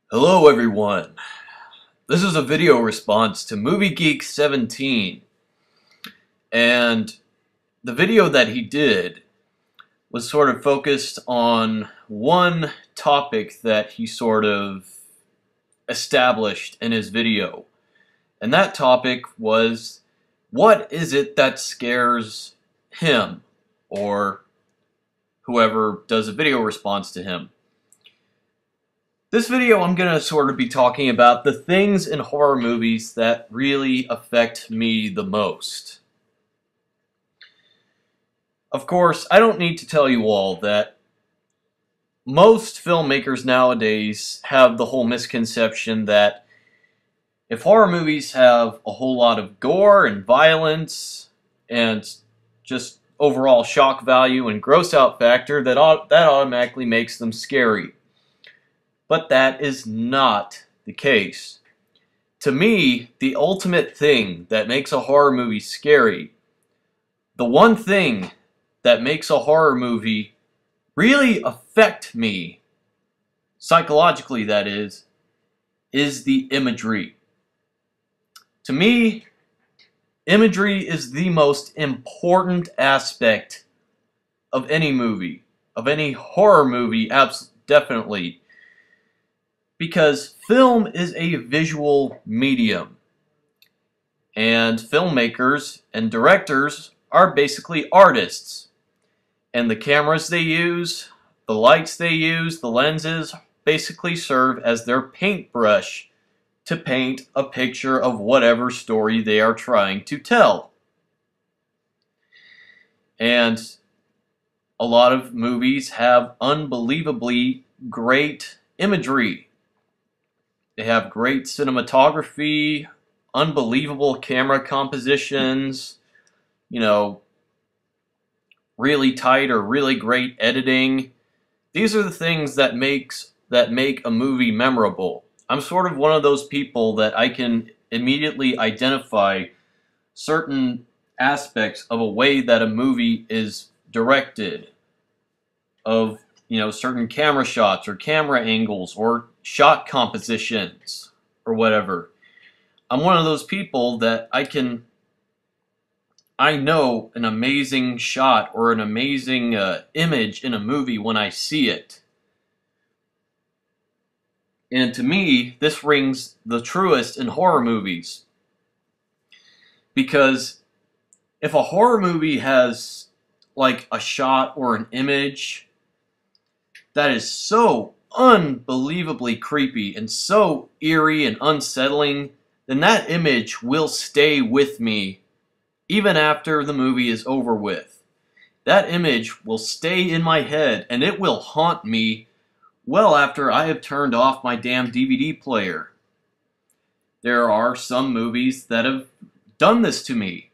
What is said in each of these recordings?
Hello everyone. This is a video response to Movie Geek 17, and the video that he did was sort of focused on one topic that he sort of established in his video. And that topic was, what is it that scares him or whoever does a video response to him? This video I'm going to sort of be talking about the things in horror movies that really affect me the most. Of course, I don't need to tell you all that most filmmakers nowadays have the whole misconception that if horror movies have a whole lot of gore and violence and just overall shock value and gross out factor, that automatically makes them scary. But that is not the case. To me, the ultimate thing that makes a horror movie scary, the one thing that makes a horror movie really affect me, psychologically that is the imagery. To me, imagery is the most important aspect of any movie, of any horror movie, definitely. Because film is a visual medium, and filmmakers and directors are basically artists, and the cameras they use, the lights they use, the lenses basically serve as their paintbrush to paint a picture of whatever story they are trying to tell. And a lot of movies have unbelievably great imagery. They have great cinematography, unbelievable camera compositions, really tight or really great editing. These are the things that make a movie memorable. I'm sort of one of those people that I can immediately identify certain aspects of a way that a movie is directed, of certain camera shots or camera angles or shot compositions or whatever. I'm one of those people that I know an amazing shot or an amazing image in a movie when I see it. And to me, this rings the truest in horror movies. Because if a horror movie has like a shot or an image that is so unbelievably creepy and so eerie and unsettling, then that image will stay with me even after the movie is over with. That image will stay in my head, and it will haunt me well after I have turned off my damn DVD player. There are some movies that have done this to me.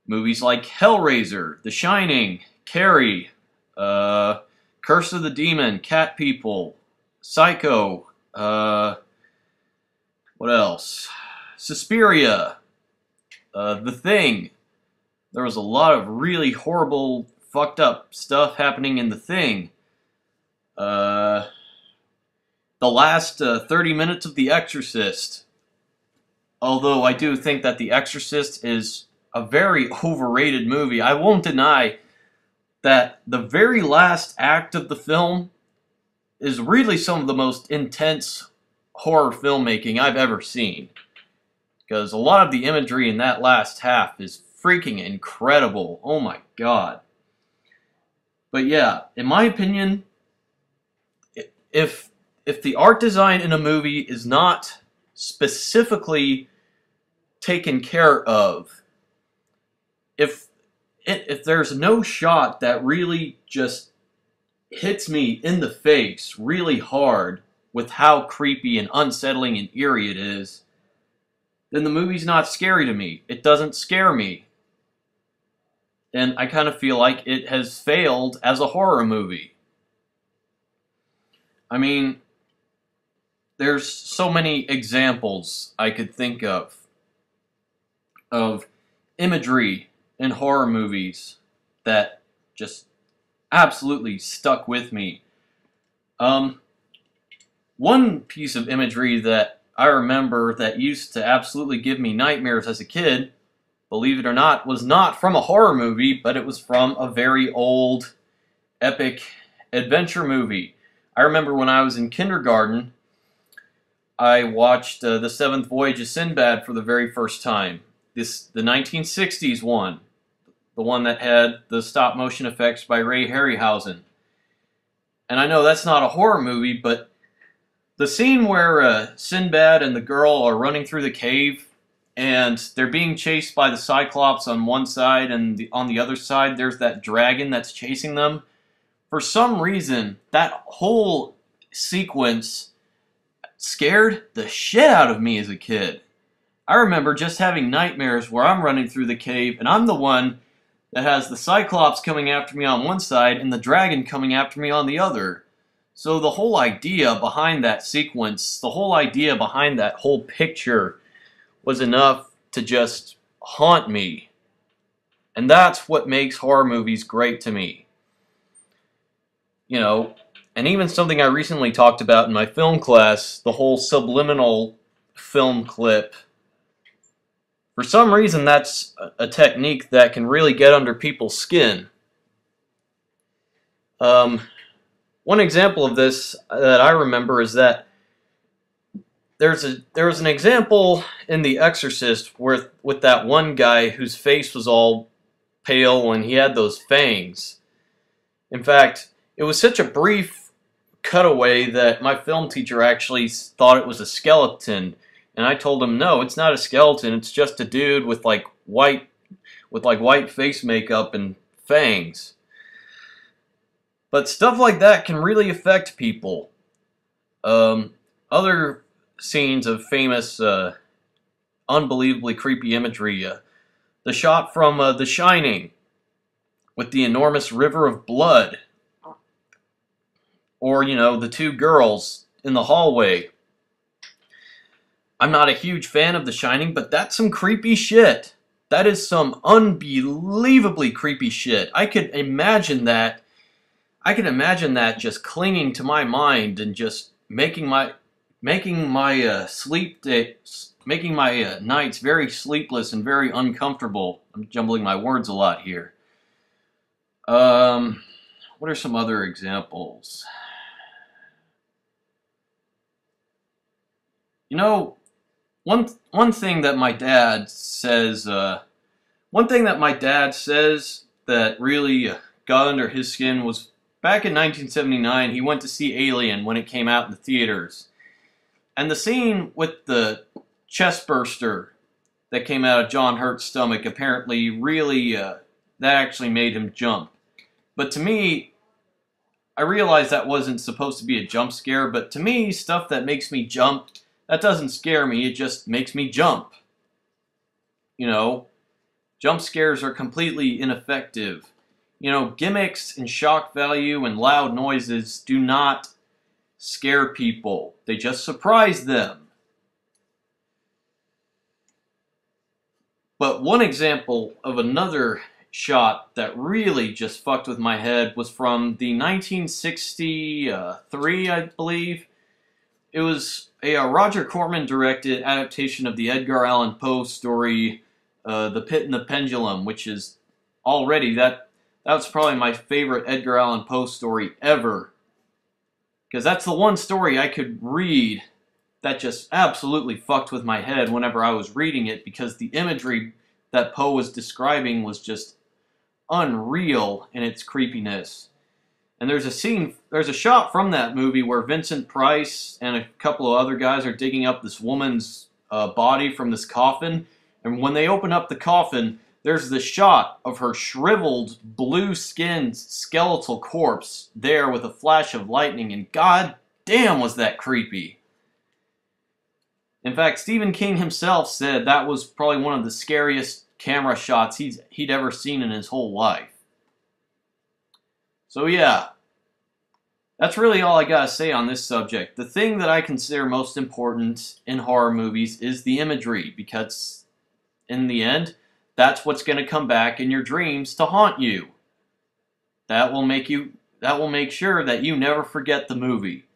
Movies like Hellraiser, The Shining, Carrie, Curse of the Demon, Cat People, Psycho, what else? Suspiria, The Thing. There was a lot of really horrible, fucked up stuff happening in The Thing. The last 30 minutes of The Exorcist. Although I do think that The Exorcist is a very overrated movie. I won't deny that the very last act of the film is really some of the most intense horror filmmaking I've ever seen. Because a lot of the imagery in that last half is freaking incredible. Oh my god. But yeah, in my opinion, if the art design in a movie is not specifically taken care of, if there's no shot that really just hits me in the face really hard with how creepy and unsettling and eerie it is, then the movie's not scary to me. It doesn't scare me. And I kind of feel like it has failed as a horror movie. I mean, there's so many examples I could think of imagery in horror movies that just absolutely stuck with me. One piece of imagery that I remember that used to absolutely give me nightmares as a kid, believe it or not, was not from a horror movie, but it was from a very old, epic adventure movie. I remember when I was in kindergarten, I watched The Seventh Voyage of Sinbad for the very first time. The 1960s one, the one that had the stop motion effects by Ray Harryhausen. And I know that's not a horror movie, but the scene where Sinbad and the girl are running through the cave and they're being chased by the Cyclops on one side, and on the other side there's that dragon that's chasing them. For some reason, that whole sequence scared the shit out of me as a kid. I remember just having nightmares where I'm running through the cave and I'm the one that has the Cyclops coming after me on one side and the dragon coming after me on the other. So the whole idea behind that sequence, the whole idea behind that whole picture was enough to just haunt me. And that's what makes horror movies great to me. You know, and even something I recently talked about in my film class, the whole subliminal film clip. For some reason, that's a technique that can really get under people's skin. One example of this that I remember is that there was an example in The Exorcist with that one guy whose face was all pale and he had those fangs. In fact, it was such a brief cutaway that my film teacher actually thought it was a skeleton, and I told him, no, it's not a skeleton, it's just a dude with white face makeup and fangs. But stuff like that can really affect people. Other scenes of famous, unbelievably creepy imagery. The shot from The Shining with the enormous river of blood. Or, you know, the two girls in the hallway. I'm not a huge fan of The Shining, but that's some creepy shit. That is some unbelievably creepy shit. I could imagine that just clinging to my mind and just making my nights very sleepless and very uncomfortable. I'm jumbling my words a lot here. What are some other examples? You know, one thing that my dad says that really got under his skin was back in 1979, he went to see Alien when it came out in the theaters. And the scene with the chest burster that came out of John Hurt's stomach apparently really, that actually made him jump. But to me, I realized that wasn't supposed to be a jump scare, but to me, stuff that makes me jump, that doesn't scare me, it just makes me jump. You know, jump scares are completely ineffective. You know, gimmicks and shock value and loud noises do not scare people. They just surprise them. But one example of another shot that really just fucked with my head was from the 1963, I believe. It was a Roger Corman directed adaptation of the Edgar Allan Poe story, The Pit and the Pendulum, which is already, that's probably my favorite Edgar Allan Poe story ever. Because that's the one story I could read that just absolutely fucked with my head whenever I was reading it, because the imagery that Poe was describing was just unreal in its creepiness. And there's a shot from that movie where Vincent Price and a couple of other guys are digging up this woman's body from this coffin. And when they open up the coffin, there's the shot of her shriveled, blue-skinned, skeletal corpse there with a flash of lightning, and god damn was that creepy. In fact, Stephen King himself said that was probably one of the scariest camera shots he'd ever seen in his whole life. So yeah, that's really all I gotta say on this subject. The thing that I consider most important in horror movies is the imagery, because in the end, that's what's going to come back in your dreams to haunt you. That will make sure that you never forget the movie.